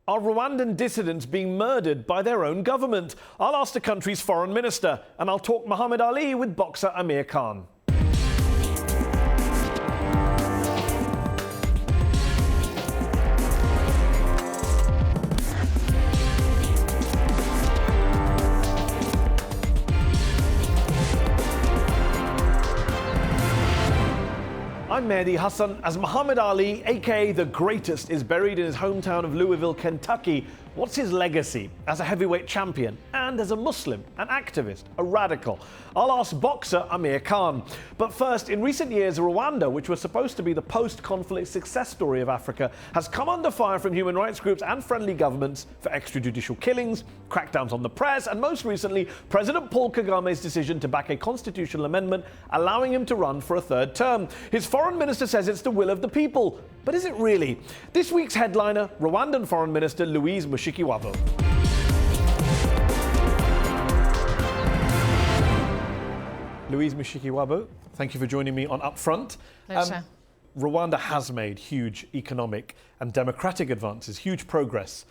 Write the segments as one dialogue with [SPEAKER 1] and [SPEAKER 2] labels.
[SPEAKER 1] Are Rwandan dissidents being murdered by their own government? I'll ask the country's foreign minister, and I'll talk Muhammad Ali with boxer Amir Khan. I'm Mehdi Hasan. As Muhammad Ali, aka the greatest, is buried in his hometown of Louisville, Kentucky, what's his legacy as a heavyweight champion and as a Muslim, an activist, a radical? I'll ask boxer Amir Khan. But first, in recent years, Rwanda, which was supposed to be the post-conflict success story of Africa, has come under fire from human rights groups and friendly governments for extrajudicial killings, crackdowns on the press, and most recently, President Paul Kagame's decision to back a constitutional amendment allowing him to run for a third term. His foreign minister says it's the will of the people. But is it really? This week's headliner, Rwandan Foreign Minister Louise Mushikiwabo. Louise Mushikiwabo, thank you for joining me on UpFront.
[SPEAKER 2] Pleasure.
[SPEAKER 1] Rwanda has made huge economic and democratic advances, huge progress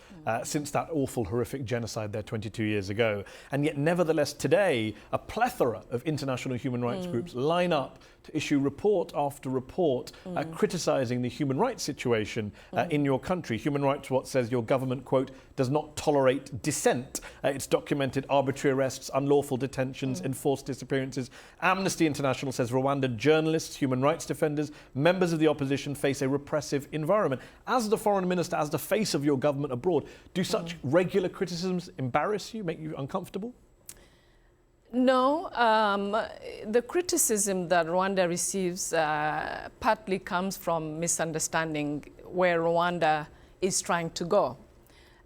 [SPEAKER 1] since that awful, horrific genocide there 22 years ago. And yet, nevertheless, today, a plethora of international human rights groups line up to issue report after report criticising the human rights situation in your country. Human Rights Watch says your government, quote, does not tolerate dissent. It's documented arbitrary arrests, unlawful detentions, enforced disappearances. Amnesty International says Rwandan journalists, human rights defenders, members of the opposition face a repressive environment. As the foreign minister, as the face of your government abroad, do such regular criticisms embarrass you, make you uncomfortable?
[SPEAKER 2] No, the criticism that Rwanda receives partly comes from misunderstanding where Rwanda is trying to go.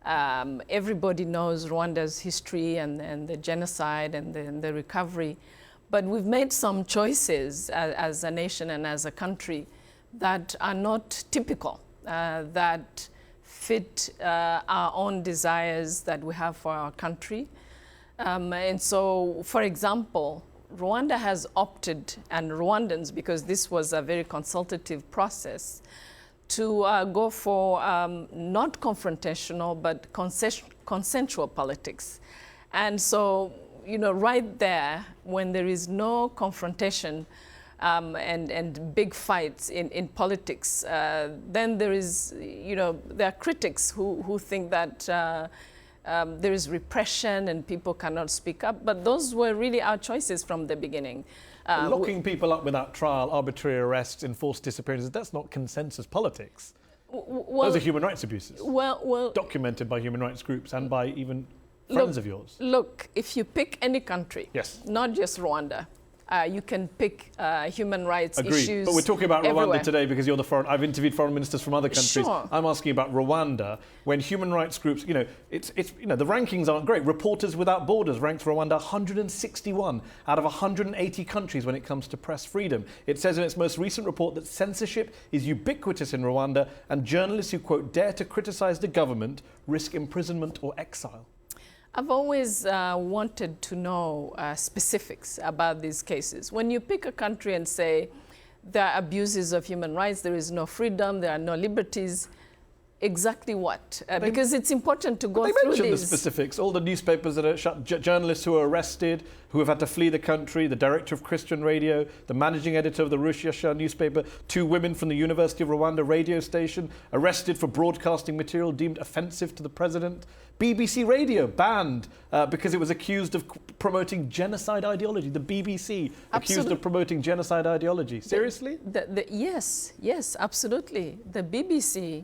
[SPEAKER 2] Everybody knows Rwanda's history and the genocide and the recovery, but we've made some choices as a nation and as a country that are not typical, that fit our own desires that we have for our country. And so, for example, Rwanda has opted, and Rwandans, because this was a very consultative process, to go for not confrontational, but consensual politics. And so, you know, right there, when there is no confrontation and big fights in politics, then there is, you know, there are critics who think that there is repression and people cannot speak up, but those were really our choices from the beginning.
[SPEAKER 1] Locking people up without trial, arbitrary arrests, enforced disappearances, that's not consensus politics.
[SPEAKER 2] Well,
[SPEAKER 1] those are human rights abuses.
[SPEAKER 2] Well,
[SPEAKER 1] documented by human rights groups and by even friends of yours.
[SPEAKER 2] Look, if you pick any country,
[SPEAKER 1] yes,
[SPEAKER 2] not just Rwanda, you can pick human rights
[SPEAKER 1] Agreed.
[SPEAKER 2] issues.
[SPEAKER 1] But we're talking about
[SPEAKER 2] everywhere.
[SPEAKER 1] Rwanda today because you're the foreign. I've interviewed foreign ministers from other countries.
[SPEAKER 2] Sure.
[SPEAKER 1] I'm asking about Rwanda, when human rights groups, you know, it's you know, the rankings aren't great. Reporters Without Borders ranks Rwanda 161 out of 180 countries when it comes to press freedom. It says in its most recent report that censorship is ubiquitous in Rwanda, and journalists who, quote, dare to criticize the government risk imprisonment or exile.
[SPEAKER 2] I've always wanted to know specifics about these cases. When you pick a country and say there are abuses of human rights, there is no freedom, there are no liberties, exactly what? Because it's important to go through these.
[SPEAKER 1] They mention the specifics, all the newspapers that are shut, journalists who are arrested, who have had to flee the country, the director of Christian radio, the managing editor of the Rushesha newspaper, 2 women from the University of Rwanda radio station arrested for broadcasting material deemed offensive to the president. BBC Radio banned because it was accused of promoting genocide ideology. The BBC accused of promoting genocide ideology. Seriously?
[SPEAKER 2] Yes, absolutely. The BBC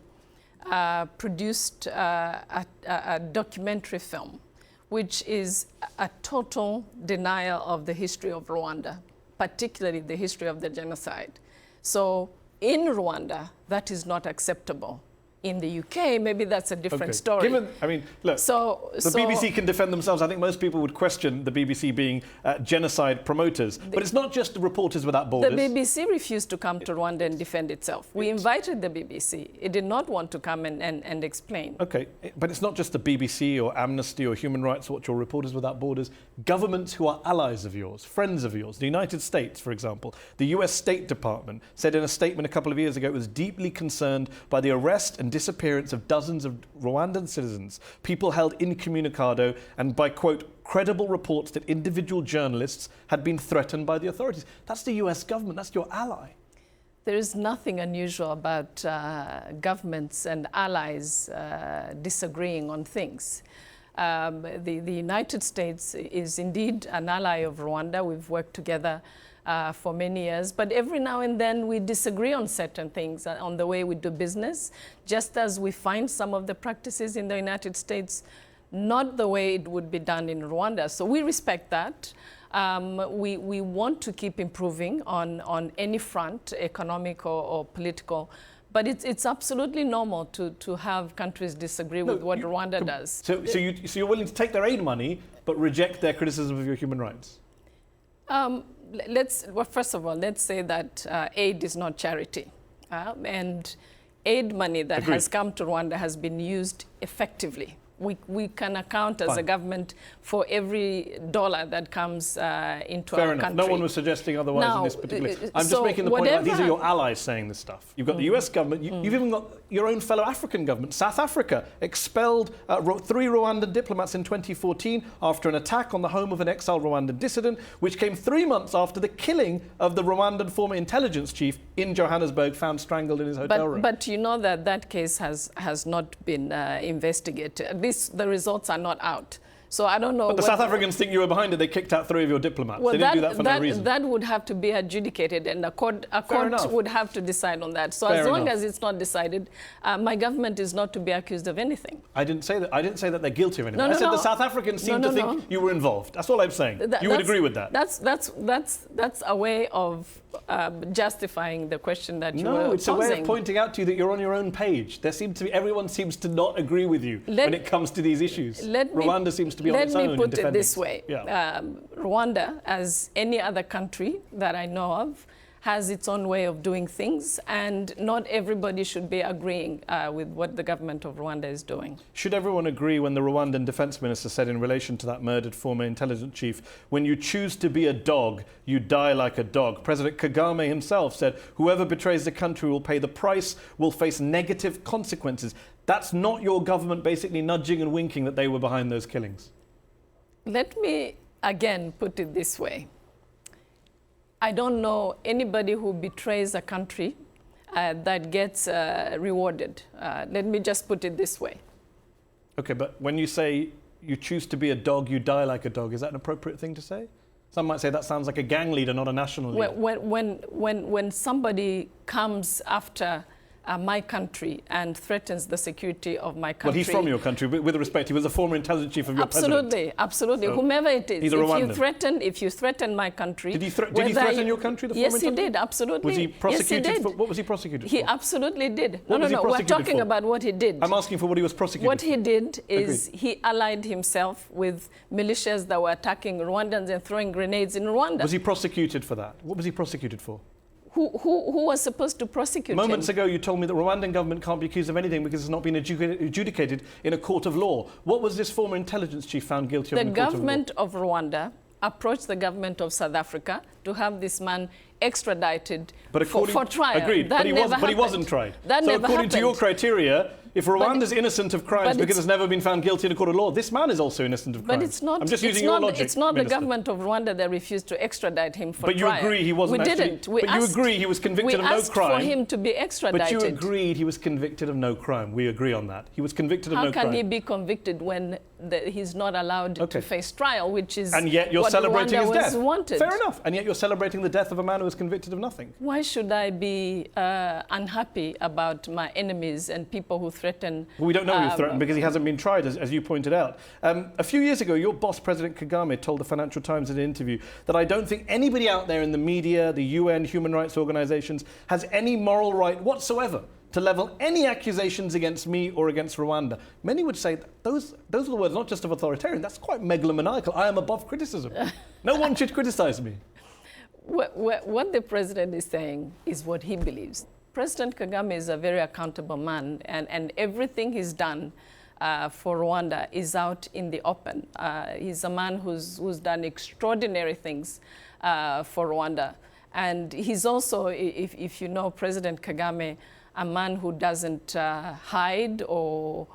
[SPEAKER 2] produced a documentary film, which is a total denial of the history of Rwanda, particularly the history of the genocide. So in Rwanda, that is not acceptable. In the UK, maybe that's a different story.
[SPEAKER 1] I mean, look, the BBC can defend themselves. I think most people would question the BBC being genocide promoters. But it's not just the Reporters Without Borders.
[SPEAKER 2] The BBC refused to come to Rwanda and defend itself. We invited the BBC. It did not want to come and explain.
[SPEAKER 1] OK, but it's not just the BBC or Amnesty or Human Rights Watch or Reporters Without Borders. Governments who are allies of yours, friends of yours, the United States, for example, the US State Department said in a statement a couple of years ago it was deeply concerned by the arrest and and disappearance of dozens of Rwandan citizens, people held incommunicado, and by, quote, credible reports that individual journalists had been threatened by the authorities. That's the US government, that's your ally.
[SPEAKER 2] There is nothing unusual about governments and allies disagreeing on things. The United States is indeed an ally of Rwanda. We've worked together for many years, but every now and then we disagree on certain things, on the way we do business, just as we find some of the practices in the United States not the way it would be done in Rwanda. So we respect that. We want to keep improving on any front, economic or political, but it's absolutely normal to have countries disagree with what Rwanda does.
[SPEAKER 1] So you're willing to take their aid money, but reject their criticism of your human rights?
[SPEAKER 2] Well, first of all, let's say that aid is not charity. And aid money that has come to Rwanda has been used effectively. We can account as a government for every dollar that comes into our country.
[SPEAKER 1] No one was suggesting otherwise in this particular case. I'm just making the point that these are your allies saying this stuff. You've got the US government, you've even got your own fellow African government. South Africa expelled 3 Rwandan diplomats in 2014 after an attack on the home of an exiled Rwandan dissident, which came 3 months after the killing of the Rwandan former intelligence chief in Johannesburg, found strangled in his hotel room.
[SPEAKER 2] But you know that case has not been investigated. The results are not out. So I don't know.
[SPEAKER 1] But the South Africans think you were behind it. They kicked out 3 of your diplomats.
[SPEAKER 2] Well,
[SPEAKER 1] they didn't do that for no reason.
[SPEAKER 2] That would have to be adjudicated, and a court would have to decide on that. So as long as it's not decided, my government is not to be accused of anything.
[SPEAKER 1] I didn't say that. I didn't say that they're guilty of anything. I said the South Africans seem to think you were involved. That's all I'm saying. You would agree with that?
[SPEAKER 2] That's a way of justifying the question that you were posing.
[SPEAKER 1] No, it's a way of pointing out to you that you're on your own page. Everyone seems to not agree with you when it comes to these issues. Rwanda seems to be on its own in defending.
[SPEAKER 2] Let me put it this way. Rwanda, as any other country that I know of, has its own way of doing things, and not everybody should be agreeing with what the government of Rwanda is doing.
[SPEAKER 1] Should everyone agree when the Rwandan defense minister said in relation to that murdered former intelligence chief, when you choose to be a dog, you die like a dog? President Kagame himself said, whoever betrays the country will pay the price, will face negative consequences. That's not your government basically nudging and winking that they were behind those killings? Let
[SPEAKER 2] me again put it this way. I don't know anybody who betrays a country that gets rewarded. Let me just put it this way.
[SPEAKER 1] Okay, but when you say you choose to be a dog, you die like a dog, is that an appropriate thing to say? Some might say that sounds like a gang leader, not a national leader.
[SPEAKER 2] When somebody comes after my country and threatens the security of my country.
[SPEAKER 1] Well, he's from your country, with respect. He was a former intelligence chief of your president.
[SPEAKER 2] Absolutely. So whomever it is.
[SPEAKER 1] He's a Rwandan.
[SPEAKER 2] If you threaten my country...
[SPEAKER 1] Did he threaten your country, the former
[SPEAKER 2] Yes, he did, absolutely.
[SPEAKER 1] Was he prosecuted?
[SPEAKER 2] Yes, he did.
[SPEAKER 1] What was he prosecuted for?
[SPEAKER 2] He absolutely did.
[SPEAKER 1] No,
[SPEAKER 2] we're talking about what he did.
[SPEAKER 1] I'm asking for what he was prosecuted
[SPEAKER 2] What
[SPEAKER 1] for.
[SPEAKER 2] he did is he allied himself with militias that were attacking Rwandans and throwing grenades in Rwanda.
[SPEAKER 1] Was he prosecuted for that? What was he prosecuted for?
[SPEAKER 2] Who was supposed to prosecute him?
[SPEAKER 1] Moments ago, you told me the Rwandan government can't be accused of anything because it's not been adjudicated in a court of law. What was this former intelligence chief found guilty of in a court of law?
[SPEAKER 2] The government of Rwanda approached the government of South Africa to have this man extradited for trial.
[SPEAKER 1] Agreed, but he wasn't tried. So according to your criteria, if Rwanda is innocent of crimes because it's never been found guilty in a court of law, this man is also innocent of crimes.
[SPEAKER 2] But it's not.
[SPEAKER 1] I'm just using your logic,
[SPEAKER 2] It's not
[SPEAKER 1] Minister.
[SPEAKER 2] The government of Rwanda that refused to extradite him for
[SPEAKER 1] trial. But you agree he wasn't
[SPEAKER 2] We didn't.
[SPEAKER 1] But you agree he was convicted of no crime.
[SPEAKER 2] We asked for him to be extradited.
[SPEAKER 1] But you agreed he was convicted of no crime. We agree on that. He was convicted of no crime.
[SPEAKER 2] How can he be convicted when he's not allowed to face trial, which is
[SPEAKER 1] and yet you're celebrating
[SPEAKER 2] Rwanda
[SPEAKER 1] his death.
[SPEAKER 2] Wanted.
[SPEAKER 1] Fair enough. And yet you're celebrating the death of a man who was convicted of nothing.
[SPEAKER 2] Why should I be unhappy about my enemies and people who threaten?
[SPEAKER 1] Well, we don't know who's threatened because he hasn't been tried, as you pointed out. A few years ago, your boss, President Kagame, told the Financial Times in an interview that I don't think anybody out there in the media, the UN, human rights organizations, has any moral right whatsoever to level any accusations against me or against Rwanda. Many would say that those are the words not just of authoritarian, that's quite megalomaniacal. I am above criticism. No one should criticize me.
[SPEAKER 2] What the president is saying is what he believes. President Kagame is a very accountable man, and everything he's done for Rwanda is out in the open. He's a man who's done extraordinary things for Rwanda. And he's also, if you know President Kagame, a man who doesn't hide or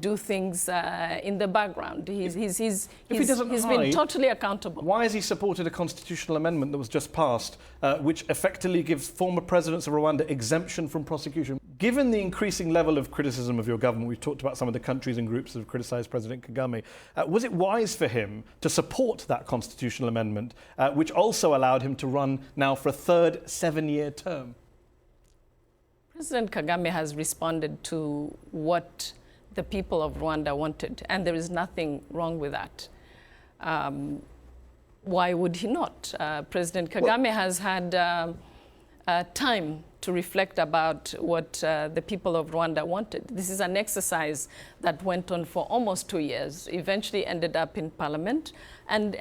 [SPEAKER 2] do things in the background. He's been totally accountable.
[SPEAKER 1] Why has he supported a constitutional amendment that was just passed, which effectively gives former presidents of Rwanda exemption from prosecution? Given the increasing level of criticism of your government, we've talked about some of the countries and groups that have criticised President Kagame, was it wise for him to support that constitutional amendment, which also allowed him to run now for a third 7-year term?
[SPEAKER 2] President Kagame has responded to what the people of Rwanda wanted, and there is nothing wrong with that. Why would he not? President Kagame has had time to reflect about what the people of Rwanda wanted. This is an exercise that went on for almost 2 years, eventually ended up in parliament, and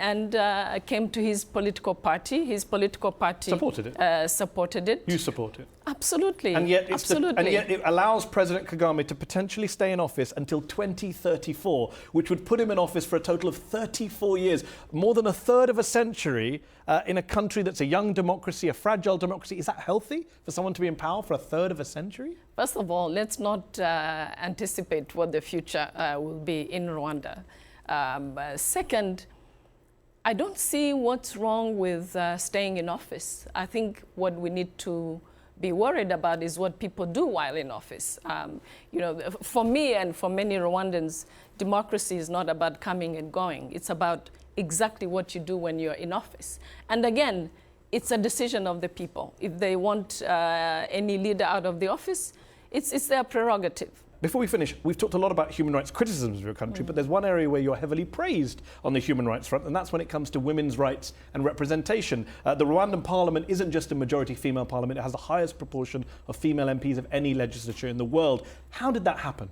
[SPEAKER 2] came to his political party. His political party supported it.
[SPEAKER 1] You support it?
[SPEAKER 2] Absolutely.
[SPEAKER 1] And yet,
[SPEAKER 2] Absolutely.
[SPEAKER 1] And yet it allows President Kagame to potentially stay in office until 2034, which would put him in office for a total of 34 years, more than a third of a century, in a country that's a young democracy, a fragile democracy. Is that healthy for someone to be in power for a third of a century?
[SPEAKER 2] First of all, let's not anticipate what the future will be in Rwanda. Second, I don't see what's wrong with staying in office. I think what we need to be worried about is what people do while in office. You know, for me and for many Rwandans, democracy is not about coming and going. It's about exactly what you do when you're in office. And again, it's a decision of the people. If they want any leader out of the office, it's their prerogative.
[SPEAKER 1] Before we finish, we've talked a lot about human rights criticisms of your country, but there's one area where you're heavily praised on the human rights front, and that's when it comes to women's rights and representation. The Rwandan parliament isn't just a majority female parliament, it has the highest proportion of female MPs of any legislature in the world. How did that happen?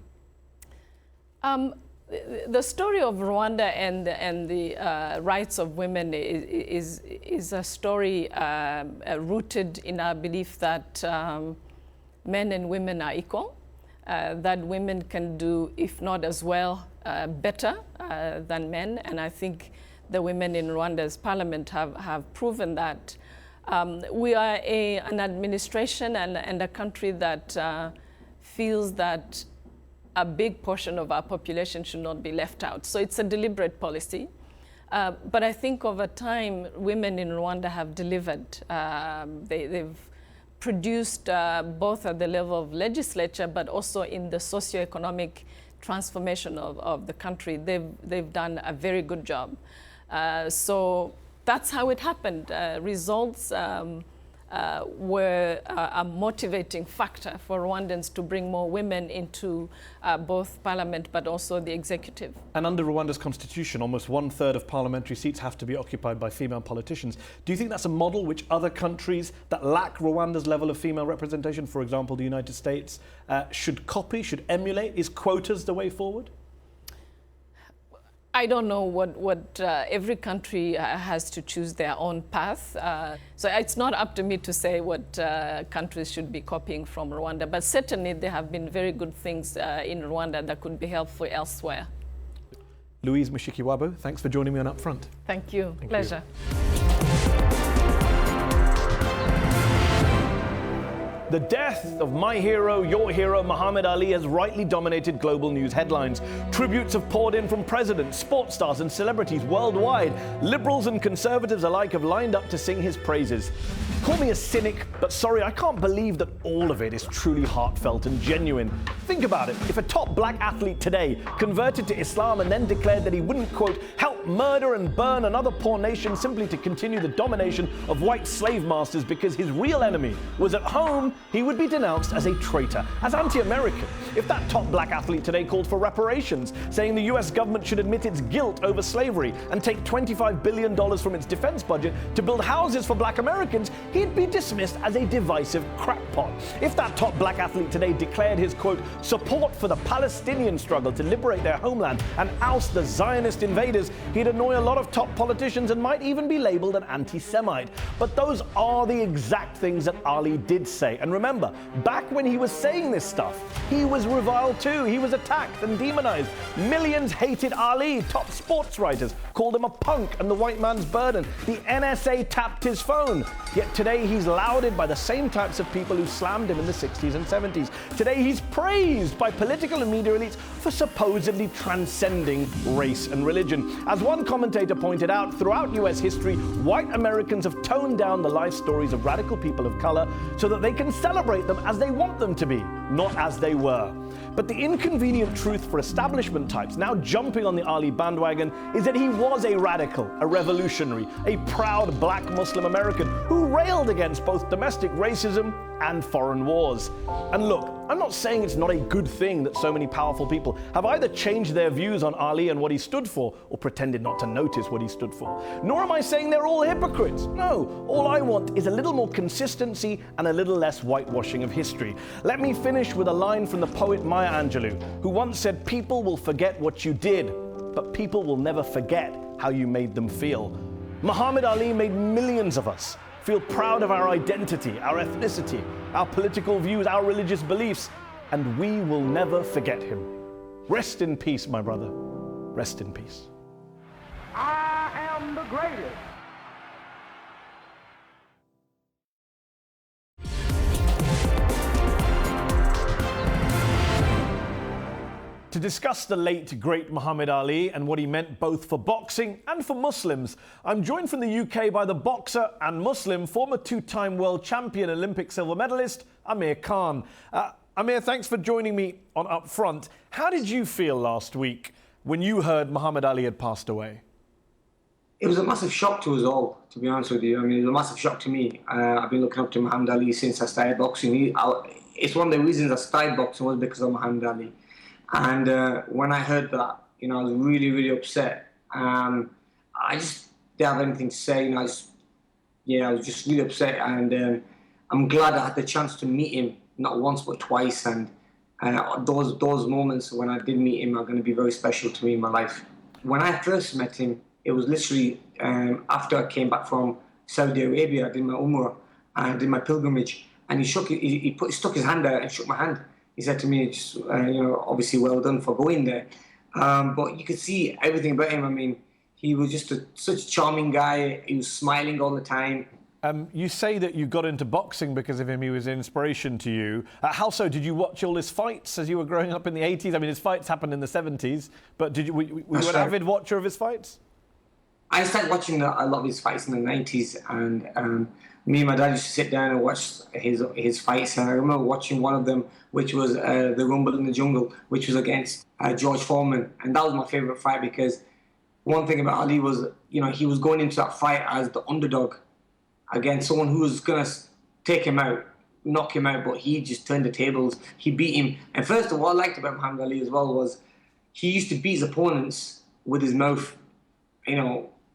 [SPEAKER 2] The story of Rwanda and the rights of women is a story rooted in our belief that men and women are equal. That women can do, if not as well, better than men. And I think the women in Rwanda's parliament have proven that. We are an administration and a country that feels that a big portion of our population should not be left out. So it's a deliberate policy. But I think over time, women in Rwanda have delivered. They've produced both at the level of legislature, but also in the socioeconomic transformation of the country. They've done a very good job. So that's how it happened. Results were a motivating factor for Rwandans to bring more women into both parliament but also the executive.
[SPEAKER 1] And under Rwanda's constitution, almost 1/3 of parliamentary seats have to be occupied by female politicians. Do you think that's a model which other countries that lack Rwanda's level of female representation, for example the United States, should copy, should emulate? Is quotas the way forward?
[SPEAKER 2] I don't know what every country has to choose their own path. So it's not up to me to say what countries should be copying from Rwanda, but certainly there have been very good things in Rwanda that could be helpful elsewhere.
[SPEAKER 1] Louise Mushikiwabo, thanks for joining me on UpFront.
[SPEAKER 2] Thank you. Pleasure.
[SPEAKER 1] The death of my hero, your hero, Muhammad Ali has rightly dominated global news headlines. Tributes have poured in from presidents, sports stars and celebrities worldwide. Liberals and conservatives alike have lined up to sing his praises. Call me a cynic, but sorry, I can't believe that all of it is truly heartfelt and genuine. Think about it. If a top black athlete today converted to Islam and then declared that he wouldn't, quote, help murder and burn another poor nation simply to continue the domination of white slave masters because his real enemy was at home, he would be denounced as a traitor, as anti-American. If that top black athlete today called for reparations, saying the US government should admit its guilt over slavery and take $25 billion from its defense budget to build houses for black Americans, he'd be dismissed as a divisive crackpot. If that top black athlete today declared his, quote, support for the Palestinian struggle to liberate their homeland and oust the Zionist invaders, He'd annoy a lot of top politicians and might even be labelled an anti-Semite. But those are the exact things that Ali did say. And remember, back when he was saying this stuff, he was reviled too. He was attacked and demonized. Millions hated Ali. Top sports writers called him a punk and the white man's burden. The NSA tapped his phone. Yet today he's lauded by the same types of people who slammed him in the 60s and 70s. Today he's praised by political and media elites for supposedly transcending race and religion. As one commentator pointed out, throughout US history, white Americans have toned down the life stories of radical people of color so that they can celebrate them as they want them to be, not as they were. But the inconvenient truth for establishment types now jumping on the Ali bandwagon is that he was a radical, a revolutionary, a proud black Muslim American who railed against both domestic racism and foreign wars. And look, I'm not saying it's not a good thing that so many powerful people have either changed their views on Ali and what he stood for, or pretended not to notice what he stood for. Nor am I saying they're all hypocrites. No, all I want is a little more consistency and a little less whitewashing of history. Let me finish with a line from the poet Maya Angelou, who once said, "People will forget what you did, but people will never forget how you made them feel." Muhammad Ali made millions of us feel proud of our identity, our ethnicity, our political views, our religious beliefs, and we will never forget him. Rest in peace, my brother. Rest in peace.
[SPEAKER 3] I am the greatest.
[SPEAKER 1] To discuss the late, great Muhammad Ali and what he meant both for boxing and for Muslims, I'm joined from the UK by the boxer and Muslim, former two-time world champion, Olympic silver medalist, Amir Khan. Amir, thanks for joining me on UpFront. How did you feel last week when you heard Muhammad Ali had passed away?
[SPEAKER 4] It was a massive shock to us all, to be honest with you. I mean, it was a massive shock to me. I've been looking up to Muhammad Ali since I started boxing. It's one of the reasons I started boxing was because of Muhammad Ali. And when I heard that, I was really, really upset. I just didn't have anything to say. I was just really upset. And I'm glad I had the chance to meet him, not once but twice. And those moments when I did meet him are going to be very special to me in my life. When I first met him, it was literally after I came back from Saudi Arabia. I did my Umrah, I did my pilgrimage, and he stuck his hand out and shook my hand. He said to me, just, obviously well done for going there. But you could see everything about him. I mean, he was just such a charming guy. He was smiling all the time.
[SPEAKER 1] You say that you got into boxing because of him. He was an inspiration to you. How so? Did you watch all his fights as you were growing up in the 80s? I mean, his fights happened in the 70s, but were you an avid watcher of his fights?
[SPEAKER 4] I started watching a lot of his fights in the 90s, and me and my dad used to sit down and watch his fights. And I remember watching one of them, which was the Rumble in the Jungle, which was against George Foreman. And that was my favorite fight because one thing about Ali was, he was going into that fight as the underdog against someone who was going to take him out, knock him out, but he just turned the tables. He beat him. And first of all, what I liked about Muhammad Ali as well was he used to beat his opponents with his mouth,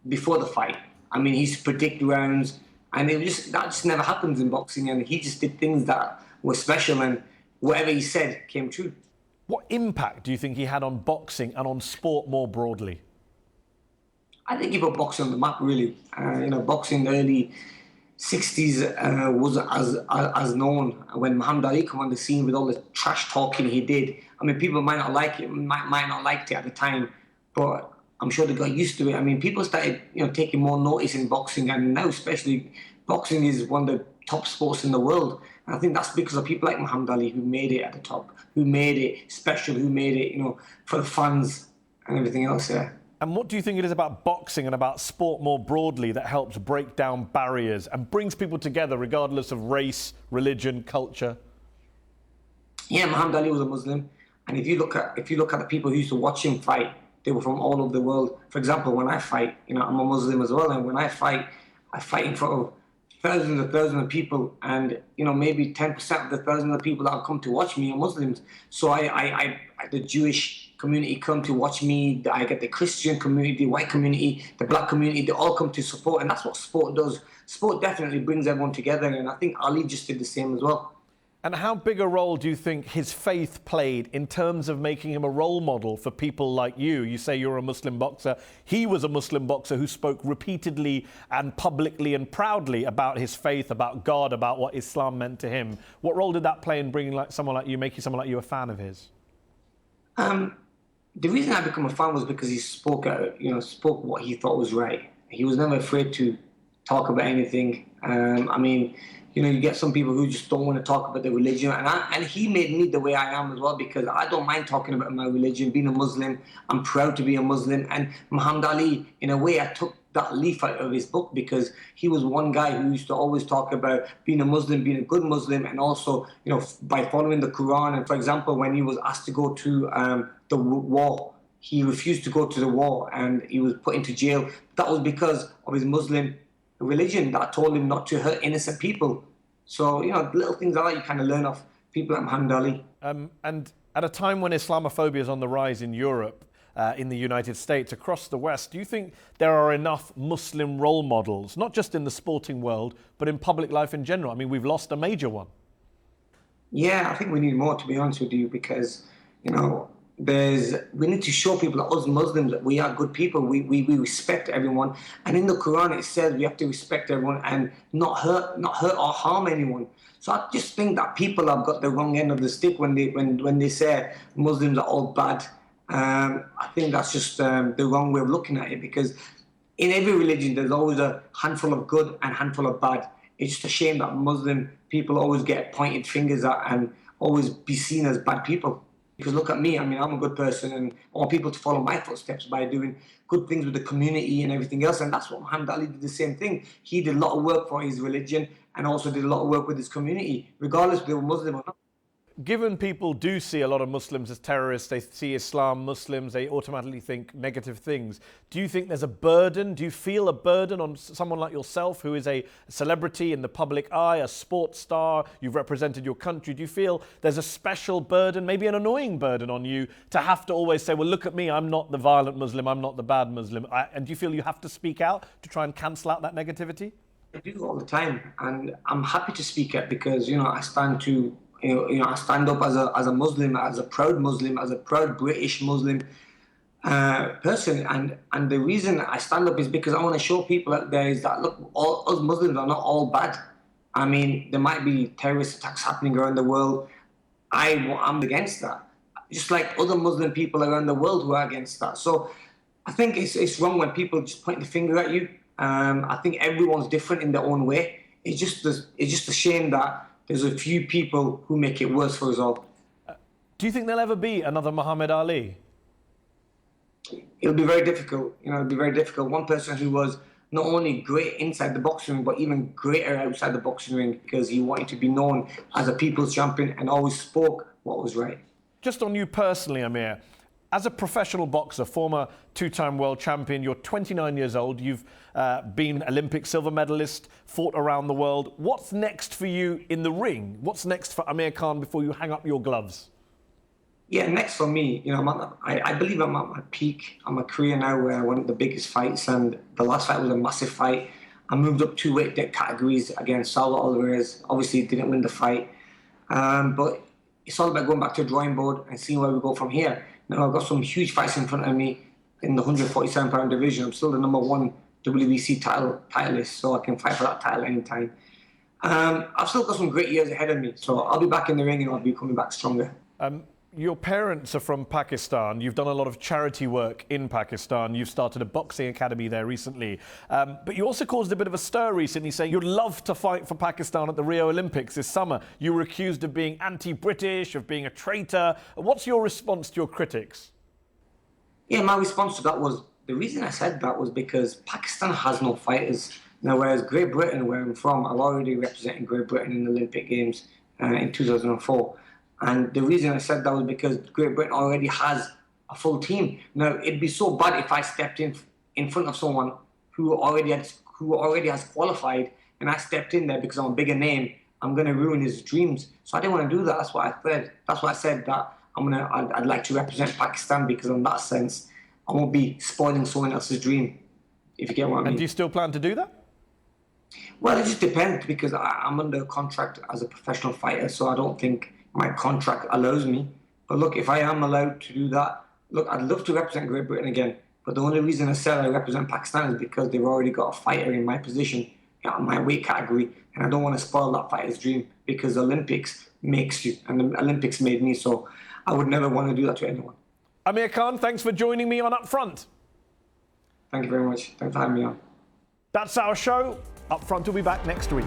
[SPEAKER 4] before the fight. I mean, he used to predict rounds, and that just never happens in boxing, and he just did things that were special, and whatever he said came true.
[SPEAKER 1] What impact do you think he had on boxing and on sport more broadly?
[SPEAKER 4] I think he put boxing on the map, really. Boxing in the early 60s was as known. When Muhammad Ali came on the scene with all the trash talking he did, I mean, people might not like it, might not liked it at the time, but I'm sure they got used to it. I mean, people started, taking more notice in boxing, and now especially boxing is one of the top sports in the world. And I think that's because of people like Muhammad Ali who made it at the top, who made it special, who made it, for the fans and everything else. Yeah.
[SPEAKER 1] And what do you think it is about boxing and about sport more broadly that helps break down barriers and brings people together regardless of race, religion, culture?
[SPEAKER 4] Yeah, Muhammad Ali was a Muslim, and if you look at the people who used to watch him fight, they were from all over the world. For example, when I fight, I'm a Muslim as well, and when I fight in front of thousands of people, and maybe 10% of the thousands of people that have come to watch me are Muslims. So the Jewish community come to watch me. I get the Christian community, the white community, the black community. They all come to support, and that's what sport does. Sport definitely brings everyone together, and I think Ali just did the same as well.
[SPEAKER 1] And how big a role do you think his faith played in terms of making him a role model for people like you? You say you're a Muslim boxer. He was a Muslim boxer who spoke repeatedly and publicly and proudly about his faith, about God, about what Islam meant to him. What role did that play in bringing someone like you, making someone like you a fan of his?
[SPEAKER 4] The reason I became a fan was because he spoke what he thought was right. He was never afraid to talk about anything. You get some people who just don't want to talk about their religion, and he made me the way I am as well, because I don't mind talking about my religion, being a Muslim. I'm proud to be a Muslim, and Muhammad Ali, in a way, I took that leaf out of his book, because he was one guy who used to always talk about being a Muslim, being a good Muslim, and also, by following the Quran. And for example, when he was asked to go to the war, he refused to go to the war, and he was put into jail. That was because of his Muslim religion that told him not to hurt innocent people. So, little things like that you kind of learn off people like Muhammad Ali.
[SPEAKER 1] And at a time when Islamophobia is on the rise in Europe, in the United States, across the West, do you think there are enough Muslim role models, not just in the sporting world, but in public life in general? I mean, we've lost a major one.
[SPEAKER 4] Yeah, I think we need more, to be honest with you, because, we need to show people that us Muslims, that we are good people. We respect everyone, and in the Quran it says we have to respect everyone and not hurt or harm anyone. So I just think that people have got the wrong end of the stick when they say Muslims are all bad. I think that's just the wrong way of looking at it, because in every religion there's always a handful of good and handful of bad. It's just a shame that Muslim people always get pointed fingers at and always be seen as bad people. Because look at me, I'm a good person, and I want people to follow my footsteps by doing good things with the community and everything else. And that's what Muhammad Ali did, the same thing. He did a lot of work for his religion and also did a lot of work with his community, regardless if they were Muslim or not.
[SPEAKER 1] Given people do see a lot of Muslims as terrorists, they see Islam, Muslims, they automatically think negative things. Do you think there's a burden? Do you feel a burden on someone like yourself, who is a celebrity in the public eye, a sports star, you've represented your country? Do you feel there's a special burden, maybe an annoying burden on you, to have to always say, well, look at me, I'm not the violent Muslim, I'm not the bad Muslim? And do you feel you have to speak out to try and cancel out that negativity?
[SPEAKER 4] I do all the time, and I'm happy to speak out because, I stand to... I stand up as a Muslim, as a proud Muslim, as a proud British Muslim person, and the reason I stand up is because I want to show people out there is that, look, all us Muslims are not all bad. I mean, there might be terrorist attacks happening around the world. I'm against that, just like other Muslim people around the world who are against that. So I think it's wrong when people just point the finger at you. I think everyone's different in their own way. It's just a shame that there's a few people who make it worse for us all.
[SPEAKER 1] Do you think there'll ever be another Muhammad Ali?
[SPEAKER 4] It'll be very difficult. It'll be very difficult. One person who was not only great inside the boxing ring, but even greater outside the boxing ring, because he wanted to be known as a people's champion and always spoke what was right.
[SPEAKER 1] Just on you personally, Amir, as a professional boxer, former two-time world champion, you're 29 years old, you've been Olympic silver medalist, fought around the world. What's next for you in the ring? What's next for Amir Khan before you hang up your gloves?
[SPEAKER 4] Yeah, next for me, I believe I'm at my peak of my career now, where I won the biggest fights, and the last fight was a massive fight. I moved up 2 weight categories against Saulo Alvarez. Obviously, didn't win the fight, but it's all about going back to the drawing board and seeing where we go from here. Now, I've got some huge fights in front of me in the 147-pound division. I'm still the #1 WBC titleist, so I can fight for that title anytime. I've still got some great years ahead of me, so I'll be back in the ring and I'll be coming back stronger.
[SPEAKER 1] Your parents are from Pakistan. You've done a lot of charity work in Pakistan. You've started a boxing academy there recently. But you also caused a bit of a stir recently, saying you'd love to fight for Pakistan at the Rio Olympics this summer. You were accused of being anti-British, of being a traitor. What's your response to your critics?
[SPEAKER 4] Yeah, my response to that was, the reason I said that was because Pakistan has no fighters. Now, whereas Great Britain, where I'm from, I've already represented Great Britain in the Olympic Games in 2004. And the reason I said that was because Great Britain already has a full team. Now, it'd be so bad if I stepped in front of someone who already has qualified, and I stepped in there because I'm a bigger name. I'm going to ruin his dreams. So I didn't want to do that. That's why I said. That's why I said that I'd like to represent Pakistan, because in that sense, I won't be spoiling someone else's dream, if you get what I mean.
[SPEAKER 1] And do you still plan to do that?
[SPEAKER 4] Well, it just depends because I'm under contract as a professional fighter, so I don't think my contract allows me. But look, if I am allowed to do that, look, I'd love to represent Great Britain again. But the only reason I said I represent Pakistan is because they've already got a fighter in my position, in my weight category, and I don't want to spoil that fighter's dream because the Olympics makes you, and the Olympics made me, so I would never want to do that to anyone.
[SPEAKER 1] Amir Khan, thanks for joining me on UpFront.
[SPEAKER 4] Thank you very much. Thanks for having me on.
[SPEAKER 1] That's our show. UpFront will be back next week.